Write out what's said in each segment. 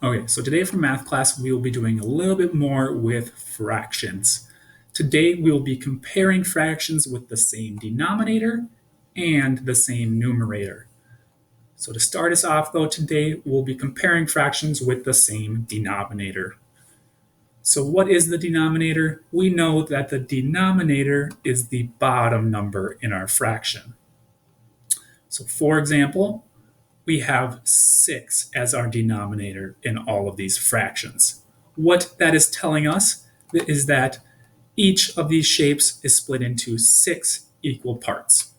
Okay, so today for math class, we will be doing a little bit more with fractions. Today, we will be comparing fractions with the same denominator and the same numerator. So to start us off though, today we'll be comparing fractions with the same denominator. So what is the denominator? We know that the denominator is the bottom number in our fraction. So for example, we have 6 as our denominator in all of these fractions. What that is telling us is that each of these shapes is split into 6 equal parts.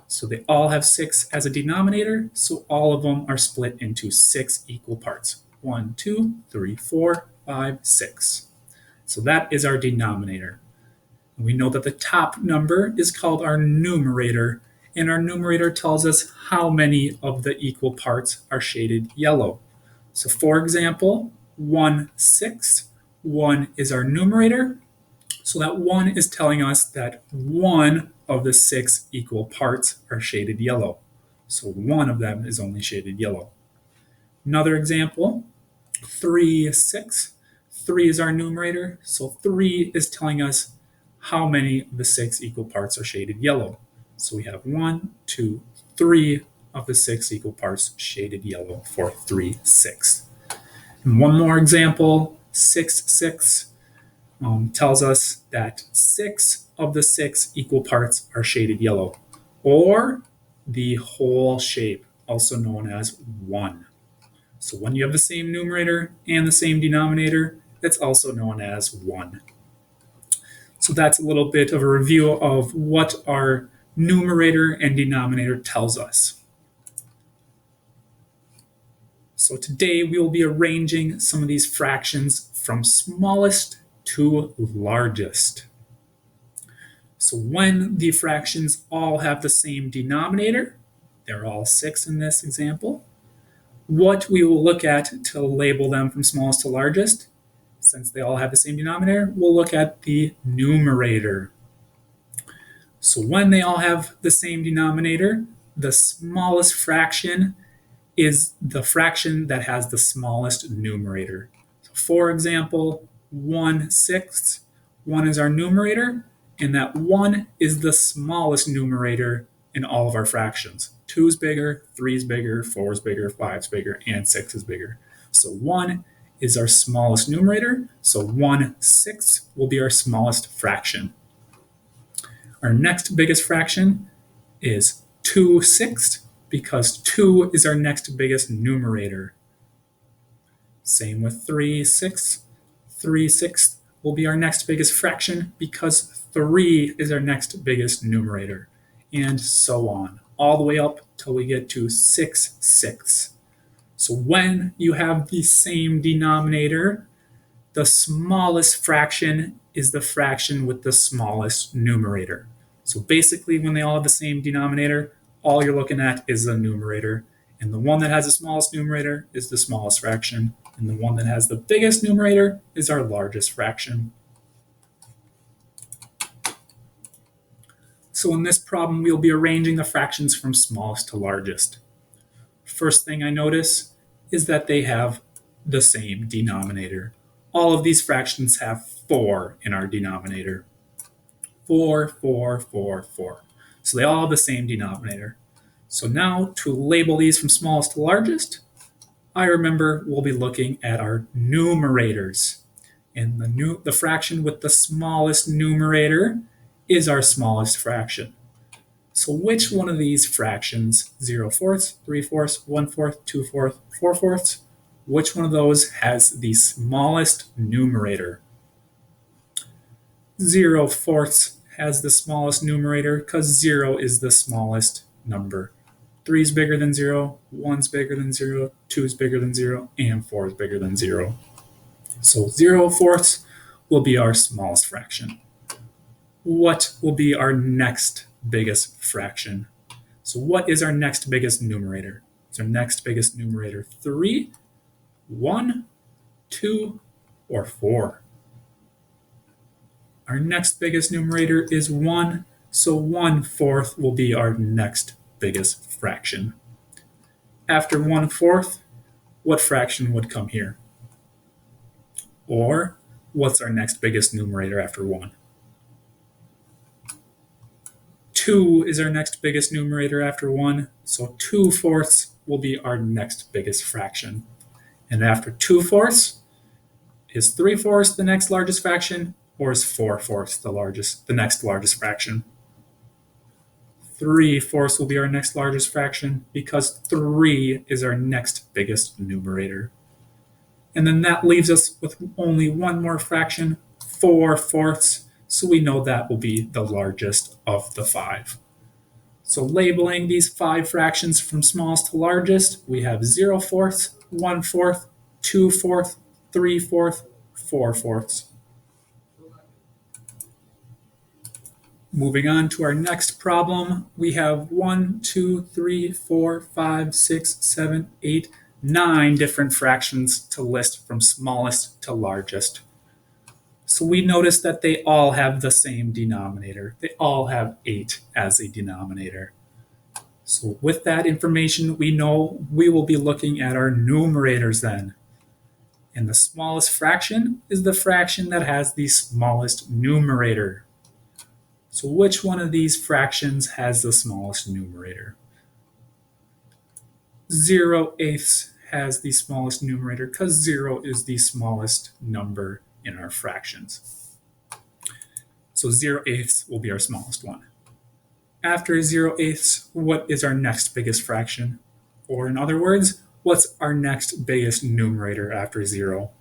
So they all have 6 as a denominator, so all of them are split into 6 equal parts. 1, 2, 3, 4, 5, 6. So that is our denominator. We know that the top number is called our numerator, and our numerator tells us how many of the equal parts are shaded yellow. So for example, 1/6, 1 is our numerator, so that 1 is telling us that 1 of the 6 equal parts are shaded yellow. So one of them is only shaded yellow. Another example, 3/6, 3 is our numerator, so 3 is telling us how many of the 6 equal parts are shaded yellow. So we have 1, 2, 3 of the 6 equal parts shaded yellow for 3/6. And one more example, 6/6 tells us that 6 of the 6 equal parts are shaded yellow, or the whole shape, also known as 1. So when you have the same numerator and the same denominator, it's also known as 1. So that's a little bit of a review of what our numerator and denominator tells us. So today we will be arranging some of these fractions from smallest to largest. So when the fractions all have the same denominator, they're all 6 in this example, what we will look at to label them from smallest to largest, since they all have the same denominator, we'll look at the numerator. So when they all have the same denominator, the smallest fraction is the fraction that has the smallest numerator. So for example, 1/6, 1 is our numerator, and that 1 is the smallest numerator in all of our fractions. 2 is bigger, 3 is bigger, 4 is bigger, 5 is bigger, and 6 is bigger. So 1 is our smallest numerator, so 1/6 will be our smallest fraction. Our next biggest fraction is 2/6 because 2 is our next biggest numerator. Same with 3/6. 3/6 will be our next biggest fraction because 3 is our next biggest numerator, and so on, all the way up till we get to 6/6. So when you have the same denominator, the smallest fraction is the fraction with the smallest numerator. So basically, when they all have the same denominator, all you're looking at is the numerator. And the one that has the smallest numerator is the smallest fraction. And the one that has the biggest numerator is our largest fraction. So in this problem, we'll be arranging the fractions from smallest to largest. First thing I notice is that they have the same denominator. All of these fractions have 4 in our denominator. 4, 4, 4, 4. So they all have the same denominator. So now to label these from smallest to largest, I remember we'll be looking at our numerators. And the fraction with the smallest numerator is our smallest fraction. So which one of these fractions, 0/4, 3/4, 1/4, 2/4, 4/4, which one of those has the smallest numerator? 0/4 has the smallest numerator because 0 is the smallest number. 3 is bigger than 0, 1 is bigger than 0, 2 is bigger than 0, and 4 is bigger than 0. So 0/4 will be our smallest fraction. What will be our next biggest fraction? So what is our next biggest numerator? Is our next biggest numerator 3, 1, 2, or 4? Our next biggest numerator is 1, so 1/4 will be our next biggest fraction. After 1/4, what fraction would come here? Or what's our next biggest numerator after 1? 2 is our next biggest numerator after 1, so 2/4 will be our next biggest fraction. And after 2/4, is 3/4 the next largest fraction, or is 4/4 the next largest fraction? 3/4 will be our next largest fraction because 3 is our next biggest numerator. And then that leaves us with only one more fraction, 4/4, so we know that will be the largest of the 5. So labeling these 5 fractions from smallest to largest, we have 0/4, 1/4, 2/4, 3/4, 4/4. Moving on to our next problem, we have 1, 2, 3, 4, 5, 6, 7, 8, 9 different fractions to list from smallest to largest. So we notice that they all have the same denominator. They all have 8 as a denominator. So with that information, we know we will be looking at our numerators then. And the smallest fraction is the fraction that has the smallest numerator. So which one of these fractions has the smallest numerator? 0/8 has the smallest numerator because 0 is the smallest number in our fractions. So 0/8 will be our smallest one. After 0/8, what is our next biggest fraction? Or in other words, what's our next biggest numerator after 0?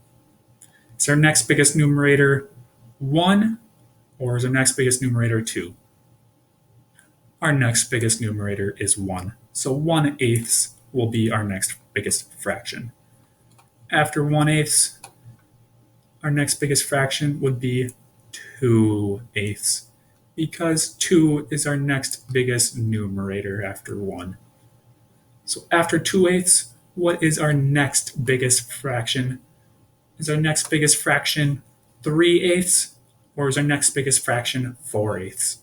Is our next biggest numerator 1? Or is our next biggest numerator 2? Our next biggest numerator is 1. So 1/8 will be our next biggest fraction. After 1/8, our next biggest fraction would be 2/8 because 2 is our next biggest numerator after 1. So after 2/8, what is our next biggest fraction? Is our next biggest fraction 3/8? Or is our next biggest fraction 4/8?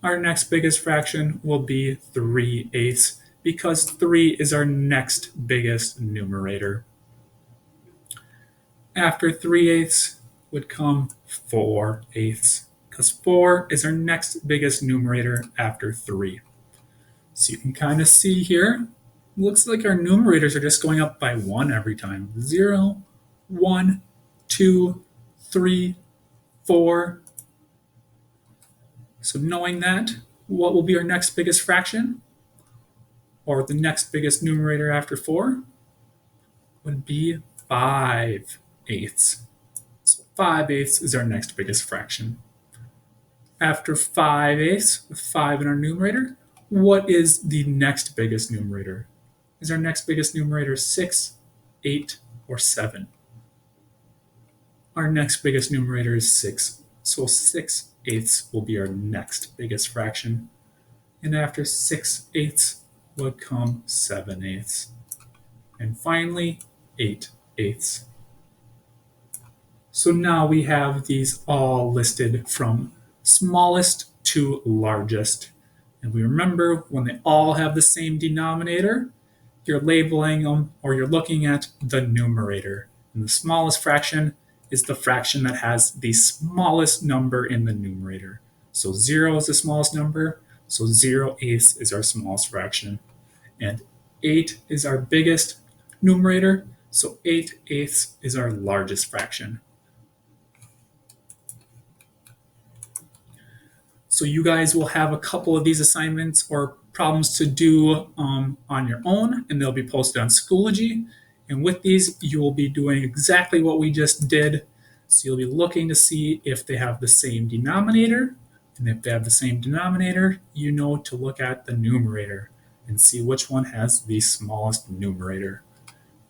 Our next biggest fraction will be 3/8 because 3 is our next biggest numerator. After 3/8 would come 4/8 because 4 is our next biggest numerator after 3. So you can kind of see here, looks like our numerators are just going up by 1 every time. 0, 1, 2, 3, 4. So knowing that, what will be our next biggest fraction? Or the next biggest numerator after 4? Would be 5/8. So 5/8 is our next biggest fraction. After 5/8, with 5 in our numerator, what is the next biggest numerator? Is our next biggest numerator 6, 8, or 7? Our next biggest numerator is 6. So 6/8 will be our next biggest fraction. And after 6/8 would come 7/8. And finally, 8/8. So now we have these all listed from smallest to largest. And we remember when they all have the same denominator, you're labeling them or you're looking at the numerator. And the smallest fraction is the fraction that has the smallest number in the numerator. So 0 is the smallest number, so 0/8 is our smallest fraction. And 8 is our biggest numerator, so 8/8 is our largest fraction. So you guys will have a couple of these assignments or problems to do on your own, and they'll be posted on Schoology. And with these, you will be doing exactly what we just did. So you'll be looking to see if they have the same denominator. And if they have the same denominator, you know to look at the numerator and see which one has the smallest numerator.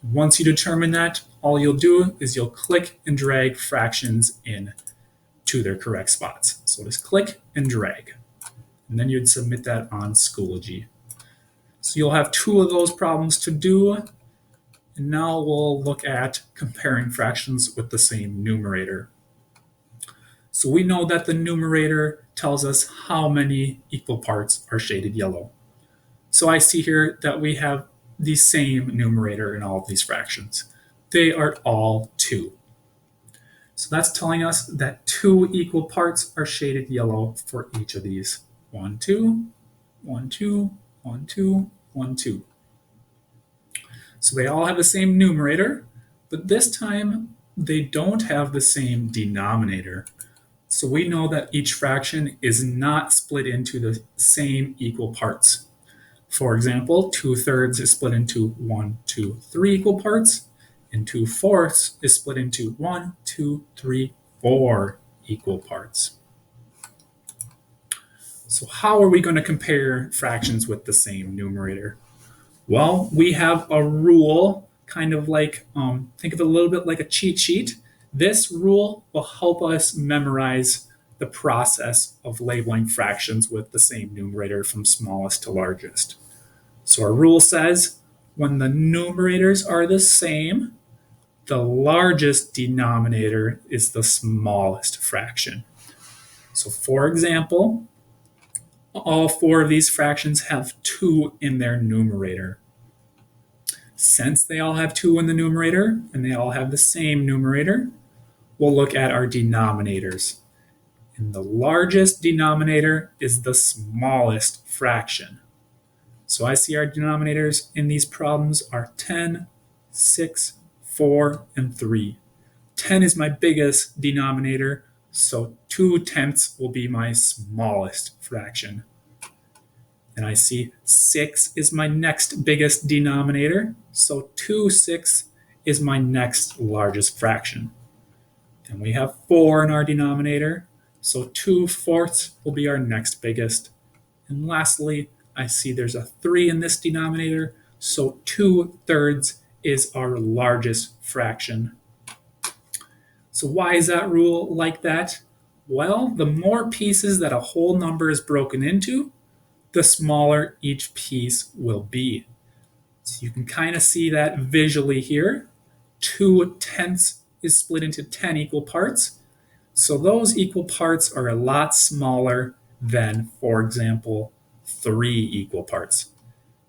Once you determine that, all you'll do is you'll click and drag fractions in to their correct spots. So just click and drag. And then you'd submit that on Schoology. So you'll have 2 of those problems to do. And now we'll look at comparing fractions with the same numerator. So we know that the numerator tells us how many equal parts are shaded yellow. So I see here that we have the same numerator in all of these fractions. They are all 2. So that's telling us that 2 equal parts are shaded yellow for each of these. 1, 2, 1, 2, 1, 2, 1, 2. So they all have the same numerator, but this time they don't have the same denominator. So we know that each fraction is not split into the same equal parts. For example, 2/3 is split into 1, 2, 3 equal parts, and 2/4 is split into 1, 2, 3, 4 equal parts. So how are we going to compare fractions with the same numerator? Well, we have a rule, kind of like, think of it a little bit like a cheat sheet. This rule will help us memorize the process of labeling fractions with the same numerator from smallest to largest. So our rule says when the numerators are the same, the largest denominator is the smallest fraction. So for example, all 4 of these fractions have 2 in their numerator. Since they all have 2 in the numerator and they all have the same numerator, we'll look at our denominators. And the largest denominator is the smallest fraction. So I see our denominators in these problems are 10, 6, 4, and 3. 10 is my biggest denominator, so 2/10 will be my smallest fraction. And I see 6 is my next biggest denominator, so 2/6 is my next largest fraction. And we have 4 in our denominator, so 2/4 will be our next biggest. And lastly, I see there's a 3 in this denominator, so 2/3 is our largest fraction. So why is that rule like that? Well, the more pieces that a whole number is broken into, the smaller each piece will be. So you can kind of see that visually here. 2/10 is split into 10 equal parts. So those equal parts are a lot smaller than, for example, 3 equal parts.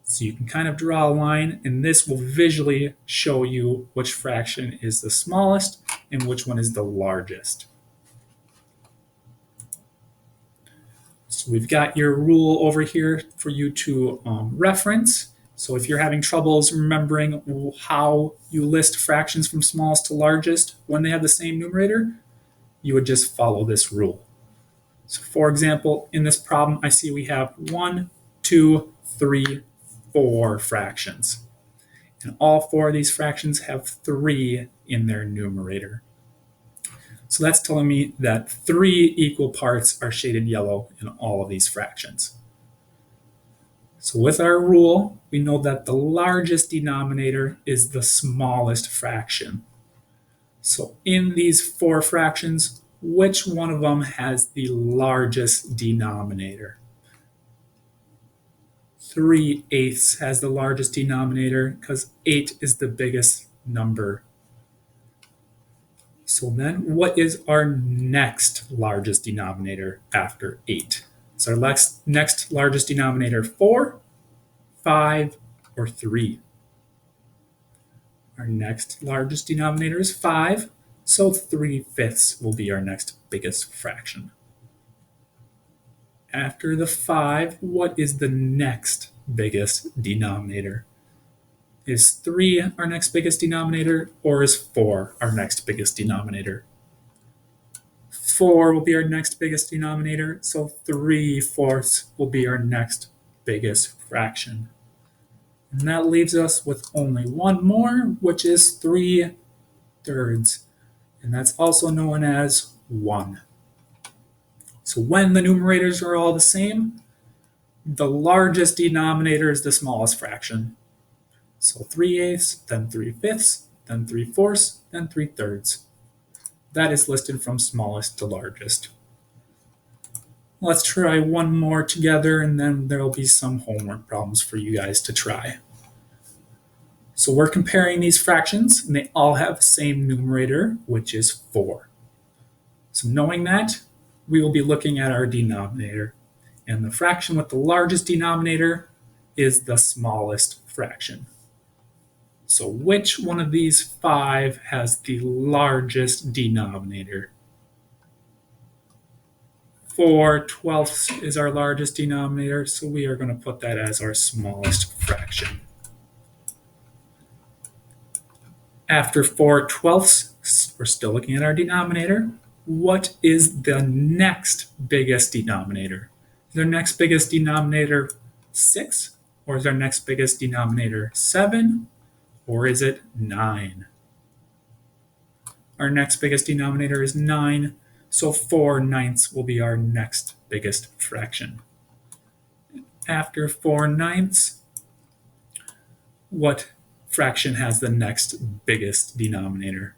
So you can kind of draw a line, and this will visually show you which fraction is the smallest and which one is the largest. So we've got your rule over here for you to reference. So if you're having troubles remembering how you list fractions from smallest to largest when they have the same numerator, you would just follow this rule. So for example, in this problem, I see we have 1, 2, 3, 4 fractions. And all 4 of these fractions have 3 in their numerator. So that's telling me that 3 equal parts are shaded yellow in all of these fractions. So with our rule, we know that the largest denominator is the smallest fraction. So in these 4 fractions, which one of them has the largest denominator? 3/8 has the largest denominator because 8 is the biggest number. So then what is our next largest denominator after 8? Is our next largest denominator 4, 5, or 3? Our next largest denominator is 5, so 3/5 will be our next biggest fraction. After the 5, what is the next biggest denominator? Is 3 our next biggest denominator, or is 4 our next biggest denominator? 4 will be our next biggest denominator, so 3/4 will be our next biggest fraction. And that leaves us with only one more, which is 3/3, and that's also known as 1. So when the numerators are all the same, the largest denominator is the smallest fraction. So 3/8, then 3/5, then 3/4, then 3/3. That is listed from smallest to largest. Let's try one more together, and then there will be some homework problems for you guys to try. So we're comparing these fractions, and they all have the same numerator, which is 4. So knowing that, we will be looking at our denominator. And the fraction with the largest denominator is the smallest fraction. So which one of these 5 has the largest denominator? 4/12 is our largest denominator, so we are going to put that as our smallest fraction. After 4/12, we're still looking at our denominator. What is the next biggest denominator? Is our next biggest denominator 6? Or is our next biggest denominator 7? Or is it 9? Our next biggest denominator is 9, so 4/9 will be our next biggest fraction. After 4/9, what fraction has the next biggest denominator?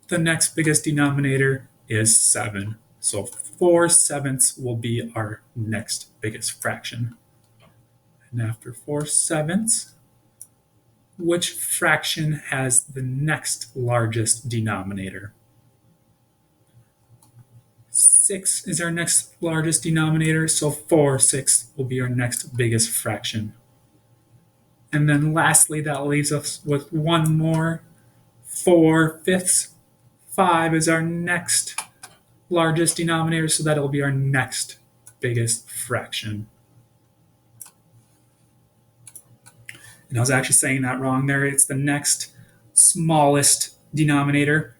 The next biggest denominator is 7. So 4/7 will be our next biggest fraction. And after 4/7, which fraction has the next largest denominator? 6 is our next largest denominator, so 4/6 will be our next biggest fraction. And then lastly, that leaves us with one more. 4/5. 5 is our next largest denominator, so that'll be our next biggest fraction. And I was actually saying that wrong there. It's the next smallest denominator.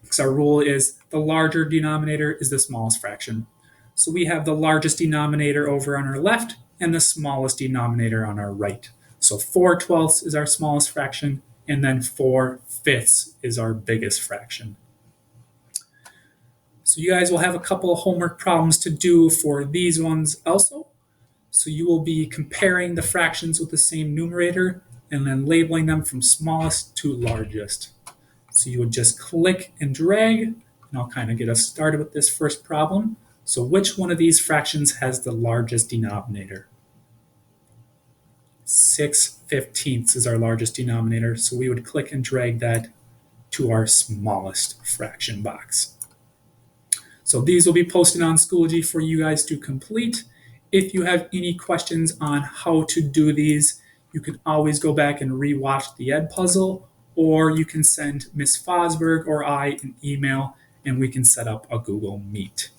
Because our rule is the larger denominator is the smallest fraction. So we have the largest denominator over on our left and the smallest denominator on our right. So 4/12 is our smallest fraction, and then 4/5 is our biggest fraction. So you guys will have a couple of homework problems to do for these ones also. So you will be comparing the fractions with the same numerator and then labeling them from smallest to largest. So you would just click and drag, and I'll kind of get us started with this first problem. So which one of these fractions has the largest denominator? 6/15 is our largest denominator, so we would click and drag that to our smallest fraction box. So these will be posted on Schoology for you guys to complete. If you have any questions on how to do these, you can always go back and rewatch the Edpuzzle, or you can send Ms. Fosberg or I an email and we can set up a Google Meet.